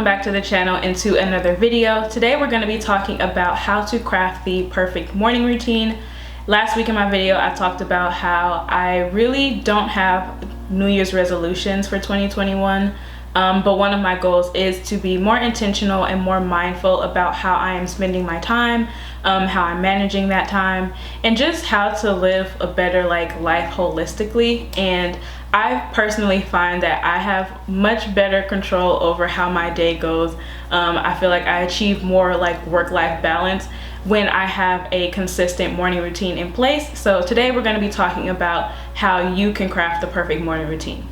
welcome back to the channel and to another video. Today we're going to be talking about how to craft the perfect morning routine. Last week in my video I talked about how I really don't have New Year's resolutions for 2021, but one of my goals is to be more intentional and more mindful about how I am spending my time, how I'm managing that time, and just how to live a better life holistically. And I personally find that I have much better control over how my day goes. I feel like I achieve more work-life balance when I have a consistent morning routine in place. So today we're going to be talking about how you can craft the perfect morning routine.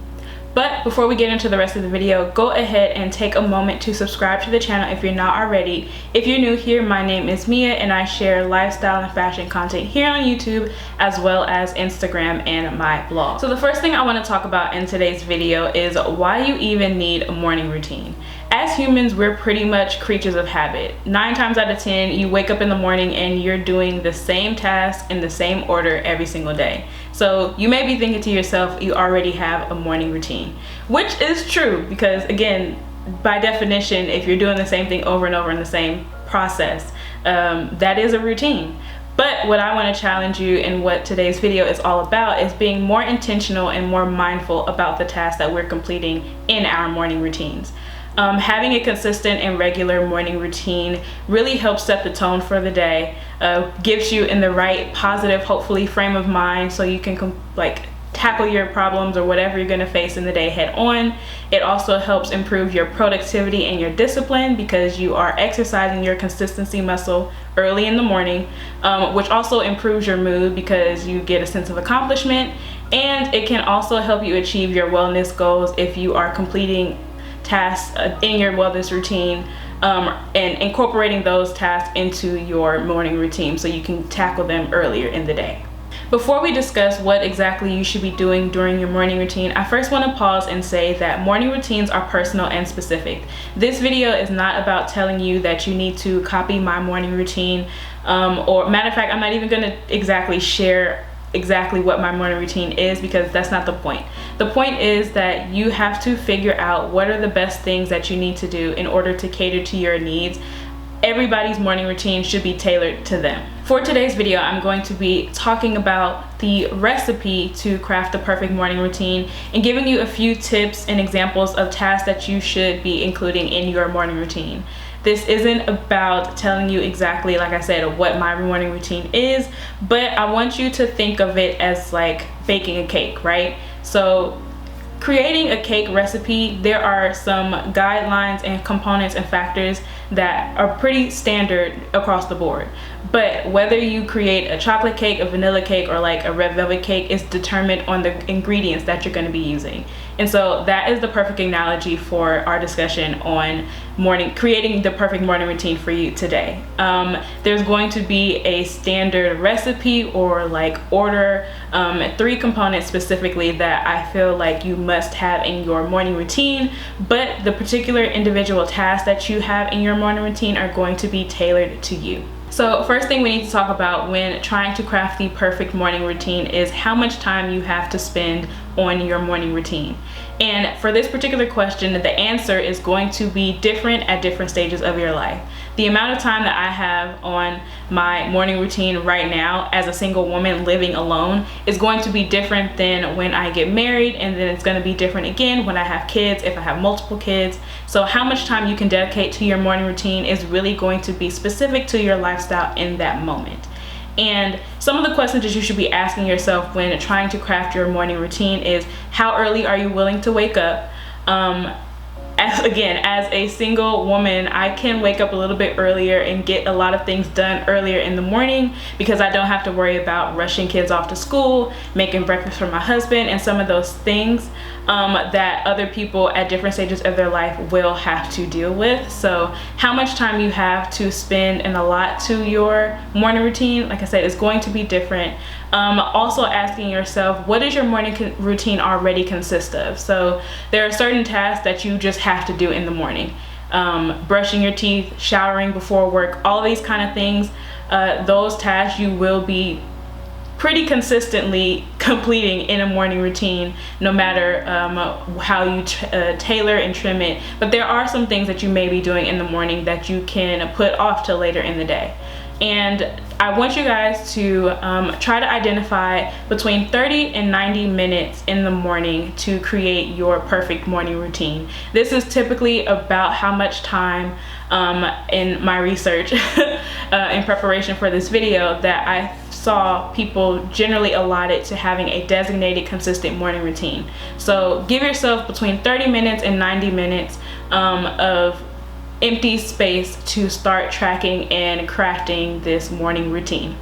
But before we get into the rest of the video, go ahead and take a moment to subscribe to the channel if you're not already. If you're new here, my name is Mia and I share lifestyle and fashion content here on YouTube as well as Instagram and my blog. So the first thing I want to talk about in today's video is why you even need a morning routine. As humans, we're pretty much creatures of habit. 9 times out of 10, you wake up in the morning and you're doing the same task in the same order every single day. So you may be thinking to yourself, you already have a morning routine, which is true because, again, by definition, if you're doing the same thing over and over in the same process, that is a routine. But what I want to challenge you and what today's video is all about is being more intentional and more mindful about the tasks that we're completing in our morning routines. Having a consistent and regular morning routine really helps set the tone for the day, gives you in the right positive, hopefully, frame of mind so you can tackle your problems or whatever you're going to face in the day head on. It also helps improve your productivity and your discipline because you are exercising your consistency muscle early in the morning, which also improves your mood because you get a sense of accomplishment, and it can also help you achieve your wellness goals if you are completing tasks in your wellness routine and incorporating those tasks into your morning routine so you can tackle them earlier in the day. Before we discuss what exactly you should be doing during your morning routine, I first want to pause and say that morning routines are personal and specific. This video is not about telling you that you need to copy my morning routine, or matter of fact, I'm not even going to exactly share exactly what my morning routine is because that's not the point. The point is that you have to figure out what are the best things that you need to do in order to cater to your needs. Everybody's morning routine should be tailored to them. For today's video, I'm going to be talking about the recipe to craft the perfect morning routine and giving you a few tips and examples of tasks that you should be including in your morning routine. This isn't about telling you exactly, like I said, what my morning routine is, but I want you to think of it as like baking a cake, right? So creating a cake recipe, there are some guidelines and components and factors that are pretty standard across the board. But whether you create a chocolate cake, a vanilla cake, or like a red velvet cake is determined on the ingredients that you're going to be using. And so that is the perfect analogy for our discussion on creating the perfect morning routine for you today. There's going to be a standard recipe or order, 3 components specifically that I feel like you must have in your morning routine, but the particular individual tasks that you have in your morning routine are going to be tailored to you. So first thing we need to talk about when trying to craft the perfect morning routine is how much time you have to spend on your morning routine. And for this particular question, the answer is going to be different at different stages of your life. The amount of time that I have on my morning routine right now as a single woman living alone is going to be different than when I get married, and then it's going to be different again when I have kids, if I have multiple kids. So how much time you can dedicate to your morning routine is really going to be specific to your lifestyle in that moment. And some of the questions that you should be asking yourself when trying to craft your morning routine is, how early are you willing to wake up? As a single woman, I can wake up a little bit earlier and get a lot of things done earlier in the morning because I don't have to worry about rushing kids off to school, making breakfast for my husband, and some of those things that other people at different stages of their life will have to deal with. So how much time you have to spend and allot to your morning routine, like I said, is going to be different. Also asking yourself, what does your morning routine already consist of? So there are certain tasks that you just have to do in the morning. Brushing your teeth, showering before work, all these kind of things. Those tasks you will be pretty consistently completing in a morning routine, no matter how you tailor and trim it. But there are some things that you may be doing in the morning that you can put off till later in the day. And I want you guys to try to identify between 30 and 90 minutes in the morning to create your perfect morning routine. This is typically about how much time in my research in preparation for this video that I saw people generally allotted to having a designated consistent morning routine. So give yourself between 30 minutes and 90 minutes of empty space to start tracking and crafting this morning routine.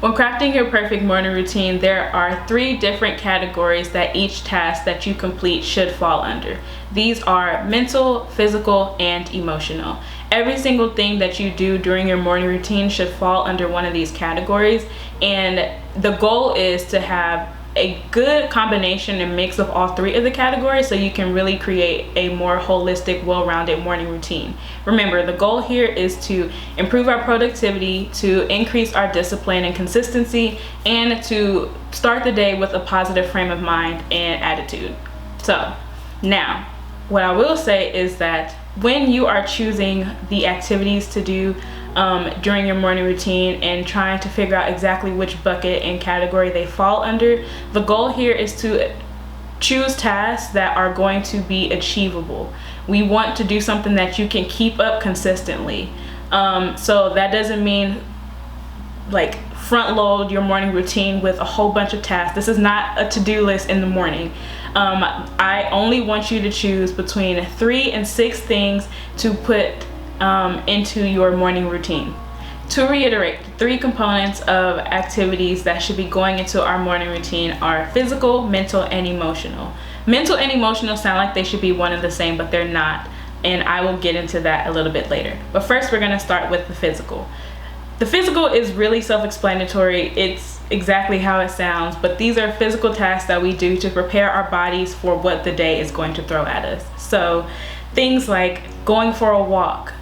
When crafting your perfect morning routine, there are 3 different categories that each task that you complete should fall under. These are mental, physical, and emotional. Every single thing that you do during your morning routine should fall under one of these categories, and the goal is to have a good combination and mix of all 3 of the categories so you can really create a more holistic, well-rounded morning routine. Remember, the goal here is to improve our productivity, to increase our discipline and consistency, and to start the day with a positive frame of mind and attitude. So now, what I will say is that when you are choosing the activities to do during your morning routine and trying to figure out exactly which bucket and category they fall under, the goal here is to choose tasks that are going to be achievable. We want to do something that you can keep up consistently. So that doesn't mean like front load your morning routine with a whole bunch of tasks. This is not a to-do list in the morning. I only want you to choose between 3 and 6 things to put into your morning routine. To reiterate, the 3 components of activities that should be going into our morning routine are physical, mental, and emotional. Mental and emotional sound like they should be one and the same, but they're not, and I will get into that a little bit later. But first, we're going to start with the physical. The physical is really self-explanatory. It's exactly how it sounds, but these are physical tasks that we do to prepare our bodies for what the day is going to throw at us. So things like going for a walk,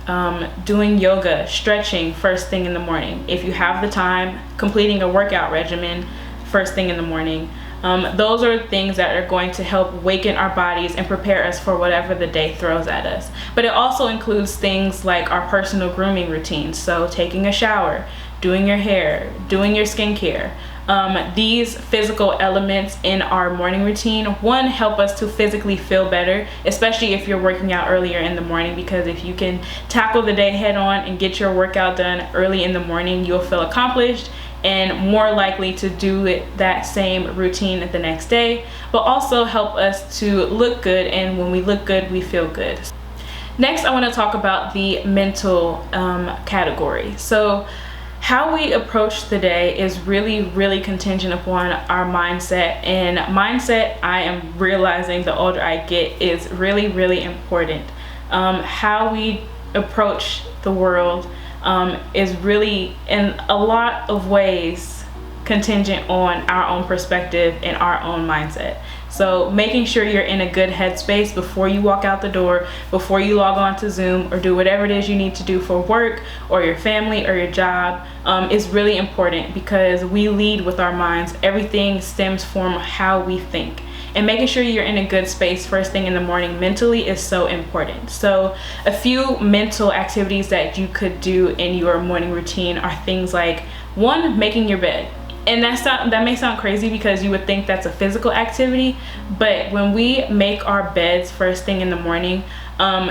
doing yoga, stretching first thing in the morning. If you have the time, completing a workout regimen first thing in the morning. Those are things that are going to help waken our bodies and prepare us for whatever the day throws at us. But it also includes things like our personal grooming routines. So taking a shower, doing your hair, doing your skincare. These physical elements in our morning routine, one, help us to physically feel better, especially if you're working out earlier in the morning, because if you can tackle the day head on and get your workout done early in the morning, you'll feel accomplished and more likely to do that same routine the next day, but also help us to look good, and when we look good, we feel good. Next, I want to talk about the mental category. So how we approach the day is really contingent upon our mindset, and mindset, I am realizing the older I get, is really important. How we approach the world is really in a lot of ways contingent on our own perspective and our own mindset. So making sure you're in a good headspace before you walk out the door, before you log on to Zoom or do whatever it is you need to do for work or your family or your job is really important, because we lead with our minds. Everything stems from how we think. And making sure you're in a good space first thing in the morning mentally is so important. So a few mental activities that you could do in your morning routine are things like, 1, making your bed. And that may sound crazy because you would think that's a physical activity, but when we make our beds first thing in the morning,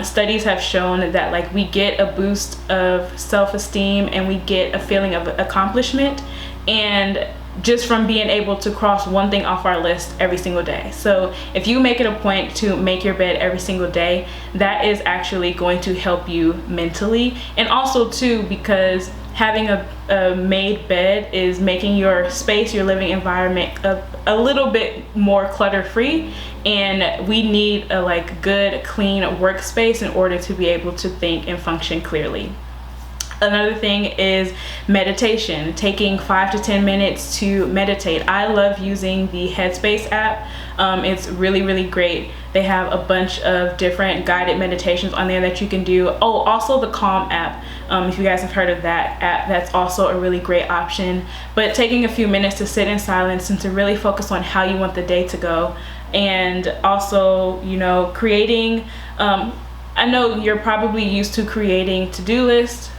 studies have shown that like we get a boost of self-esteem and we get a feeling of accomplishment, and just from being able to cross one thing off our list every single day. So if you make it a point to make your bed every single day, that is actually going to help you mentally. And also too, because having a made bed is making your space, your living environment a little bit more clutter-free, and we need a like good clean workspace in order to be able to think and function clearly. Another thing is meditation, taking 5 to 10 minutes to meditate. I love using the Headspace app. It's really great. They have a bunch of different guided meditations on there that you can do. Oh, also the Calm app. If you guys have heard of that app, that's also a really great option. But taking a few minutes to sit in silence and to really focus on how you want the day to go. And also, you know, creating, I know you're probably used to creating to-do lists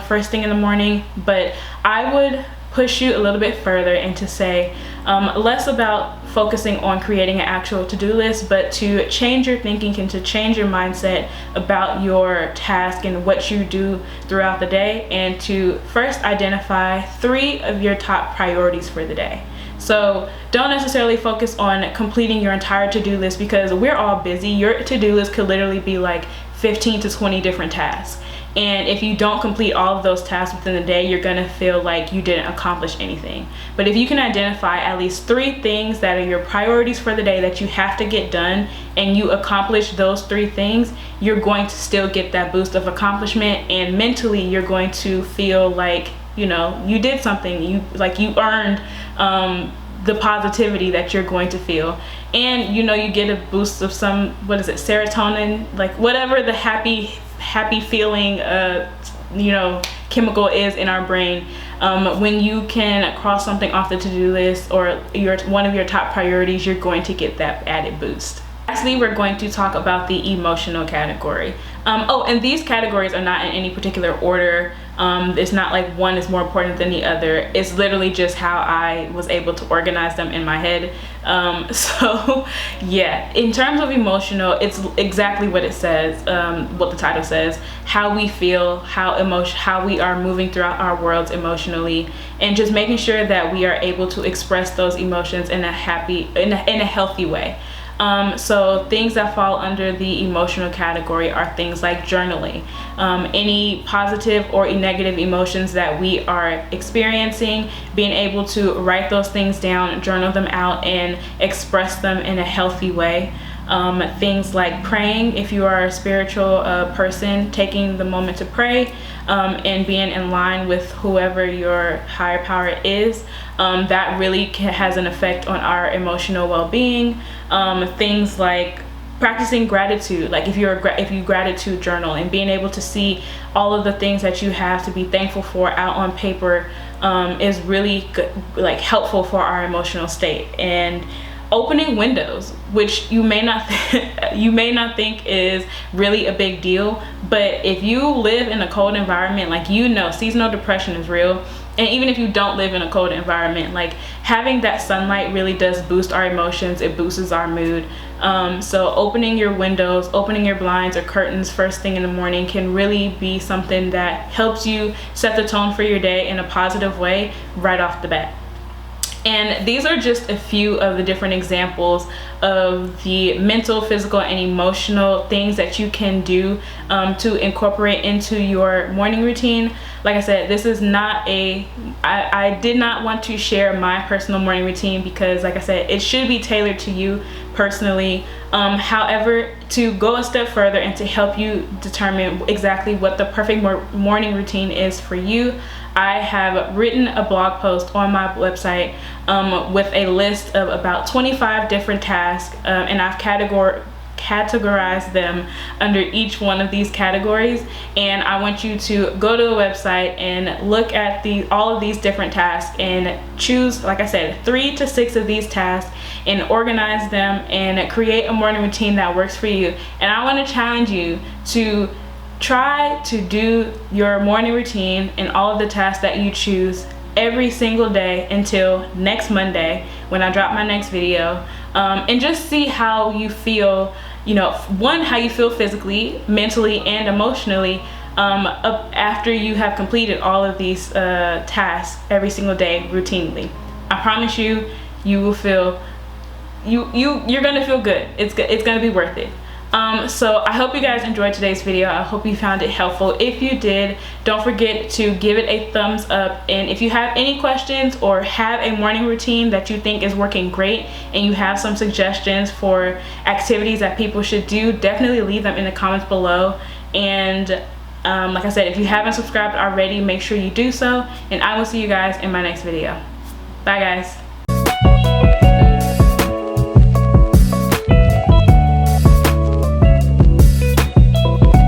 first thing in the morning, but I would push you a little bit further and to say less about focusing on creating an actual to-do list, but to change your thinking and to change your mindset about your task and what you do throughout the day, and to first identify 3 of your top priorities for the day. So don't necessarily focus on completing your entire to-do list, because we're all busy. Your to-do list could literally be like 15 to 20 different tasks. And if you don't complete all of those tasks within the day, you're gonna feel like you didn't accomplish anything. But if you can identify at least 3 things that are your priorities for the day that you have to get done, and you accomplish those 3 things, you're going to still get that boost of accomplishment, and mentally you're going to feel like, you know, you did something, you earned the positivity that you're going to feel. And you know, you get a boost of some, what is it, serotonin, like whatever the happy feeling you know, chemical is in our brain when you can cross something off the to-do list or one of your top priorities. You're going to get that added boost. Lastly, we're going to talk about the emotional category. Oh, and these categories are not in any particular order. It's not like one is more important than the other. It's literally just how I was able to organize them in my head. So yeah, in terms of emotional, it's exactly what it says, what the title says, how we feel, how we are moving throughout our worlds emotionally, and just making sure that we are able to express those emotions in a healthy way. So things that fall under the emotional category are things like journaling. Any positive or negative emotions that we are experiencing, being able to write those things down, journal them out, and express them in a healthy way. Things like praying, if you are a spiritual person, taking the moment to pray and being in line with whoever your higher power is, that really has an effect on our emotional well-being. Things like practicing gratitude, like if you gratitude journal and being able to see all of the things that you have to be thankful for out on paper is really good, like helpful for our emotional state. And opening windows, which you may not think is really a big deal, but if you live in a cold environment, like, you know, seasonal depression is real. And even if you don't live in a cold environment, like, having that sunlight really does boost our emotions. It boosts our mood. So opening your windows, opening your blinds or curtains first thing in the morning can really be something that helps you set the tone for your day in a positive way right off the bat. And these are just a few of the different examples of the mental, physical, and emotional things that you can do to incorporate into your morning routine. Like I said, this is not I did not want to share my personal morning routine because, like I said, it should be tailored to you personally. However, to go a step further and to help you determine exactly what the perfect morning routine is for you, I have written a blog post on my website with a list of about 25 different tasks, and I've categorized them under each one of these categories. And I want you to go to the website and look at all of these different tasks and choose, like I said, 3 to 6 of these tasks and organize them and create a morning routine that works for you. And I want to challenge you to try to do your morning routine and all of the tasks that you choose every single day until next Monday when I drop my next video, and just see how you feel, you know, one, how you feel physically, mentally, and emotionally after you have completed all of these tasks every single day routinely. I promise you, you will feel you're gonna feel good. It's gonna be worth it. So I hope you guys enjoyed today's video. I hope you found it helpful. If you did, don't forget to give it a thumbs up. And if you have any questions or have a morning routine that you think is working great and you have some suggestions for activities that people should do, definitely leave them in the comments below. And Like I said, if you haven't subscribed already, make sure you do so, and I will see you guys in my next video. Bye guys.